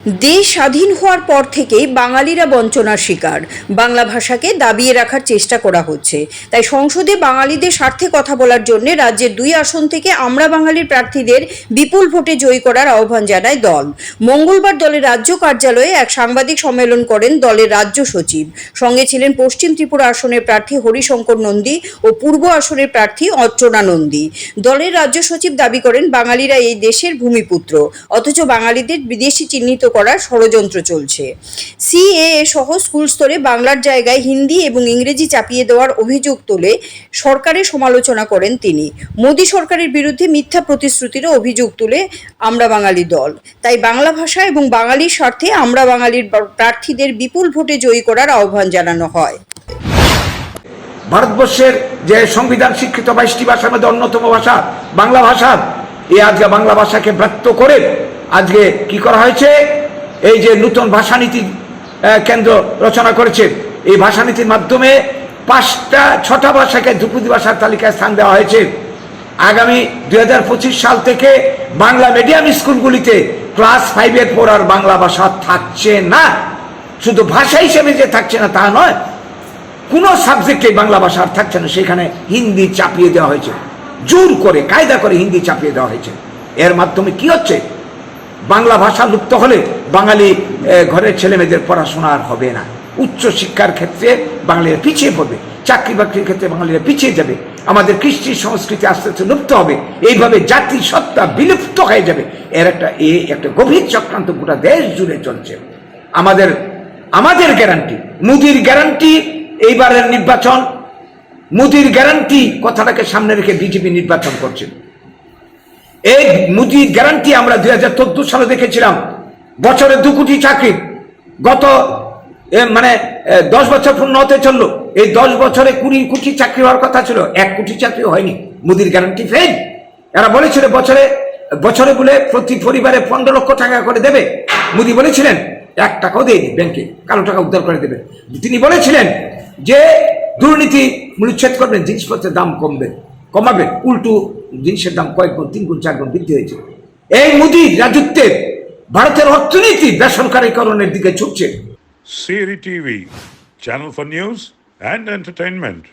দেশ স্বাধীন হওয়ার পর থেকেই বাঙালিরা বঞ্চনার শিকার। বাংলা ভাষাকে দাবিয়ে রাখার চেষ্টা করা হচ্ছে। তাই সংসদে বাঙালিদের স্বার্থে কথা বলার জন্য রাজ্যের 2 আসন থেকে আমরা বাঙালির প্রার্থীদের বিপুল ভোটে জয়ী করার আহ্বান জানায় দল। মঙ্গলবার দলের রাজ্য কার্যালয়ে এক সাংবাদিক সম্মেলন করেন দলের রাজ্য সচিব। সঙ্গে ছিলেন পশ্চিম ত্রিপুরা আসনের প্রার্থী হরিশঙ্কর নন্দী ও পূর্ব আসনের প্রার্থী অর্চনা নন্দী। দলের রাজ্য সচিব দাবি করেন বাঙালিরা এই দেশের ভূমিপুত্র, অথচ বাঙালিদের বিদেশি চিহ্নিত করার ষড়যন্ত্র চলছে। সিএএ সহ স্কুল স্তরে বাংলার জায়গায় হিন্দি এবং ইংরেজি চাপিয়ে দেওয়ার অভিযোগ তুলে সরকারের সমালোচনা করেন তিনি। মোদী সরকারের বিরুদ্ধে মিথ্যা প্রতিশ্রুতিরও অভিযোগ তুলে আমরা বাঙালি দল। তাই বাংলা ভাষা এবং বাঙালির স্বার্থে আমরা বাঙালির প্রার্থীদের বিপুল ভোটে জয়ী করার আহ্বান জানানো হয়। ভারতবর্ষের যে সংবিধান স্বীকৃত 22টি ভাষার মধ্যে অন্যতম ভাষা বাংলা ভাষা, এই আজকে বাংলা ভাষাকে ব্যর্থ করে আজকে কি করা হয়েছে, এই যে নতুন ভাষানীতি কেন্দ্র রচনা করেছে, এই ভাষানীতির মাধ্যমে 6টা ভাষাকে ধ্রুপদী ভাষার তালিকায় স্থান দেওয়া হয়েছে। আগামী 2025 সাল থেকে বাংলা মিডিয়াম স্কুলগুলিতে ক্লাস 5-এর পর আর বাংলা ভাষা থাকছে না। শুধু ভাষা হিসেবে যে থাকছে না তা নয়, কোনো সাবজেক্টে বাংলা ভাষা আর থাকছে না, সেখানে হিন্দি চাপিয়ে দেওয়া হয়েছে, জোর করে কায়দা করে হিন্দি চাপিয়ে দেওয়া হয়েছে। এর মাধ্যমে কি হচ্ছে, বাংলা ভাষা লুপ্ত হলে বাঙালি ঘরের ছেলেমেয়েদের পড়াশোনা আর হবে না, উচ্চ শিক্ষার ক্ষেত্রে বাঙালিরা পিছিয়ে পড়বে, চাকরি বাকরির ক্ষেত্রে বাঙালিরা পিছিয়ে যাবে, আমাদের কৃষ্টি সংস্কৃতি আস্তে আস্তে লুপ্ত হবে, এইভাবে জাতি সত্তা বিলুপ্ত হয়ে যাবে। এর একটা গভীর চক্রান্ত গোটা দেশ জুড়ে চলছে। আমাদের গ্যারান্টি, মোদির গ্যারান্টি, এইবারের নির্বাচন মোদির গ্যারান্টি কথাটাকে সামনে রেখে বিজেপি নির্বাচন করছে। এই মোদির গ্যারান্টি আমরা 2014 সালে দেখেছিলাম, বছরে 2 কোটি চাকরি। গত 10 বছর পূর্ণ হতে চললো, এই 10 বছরে 20 কোটি চাকরি হওয়ার কথা ছিল, 1 কোটি চাকরি হয়নি। মোদির গ্যারান্টি ফেল। এরা বলেছিল বছরে বলে প্রতি পরিবারে 15 লক্ষ টাকা করে দেবে। মোদি বলেছিলেন 1 টাকাও দেয়নি, ব্যাংকে কালো টাকা উদ্ধার করে দেবে। তিনি বলেছিলেন যে দুর্নীতি মূল্যচ্ছেদ করবেন, জিনিসপত্রের দাম কমাবেন, উল্টো জিনিসের দাম কয়েক গুণ, 3 গুণ 4 গুণ বৃদ্ধি হয়েছে। এই মোদির রাজত্বে ভারতের অর্থনীতি বেসরকারীকরণের দিকে ঝুঁকছে। CRI TV, channel for news and entertainment.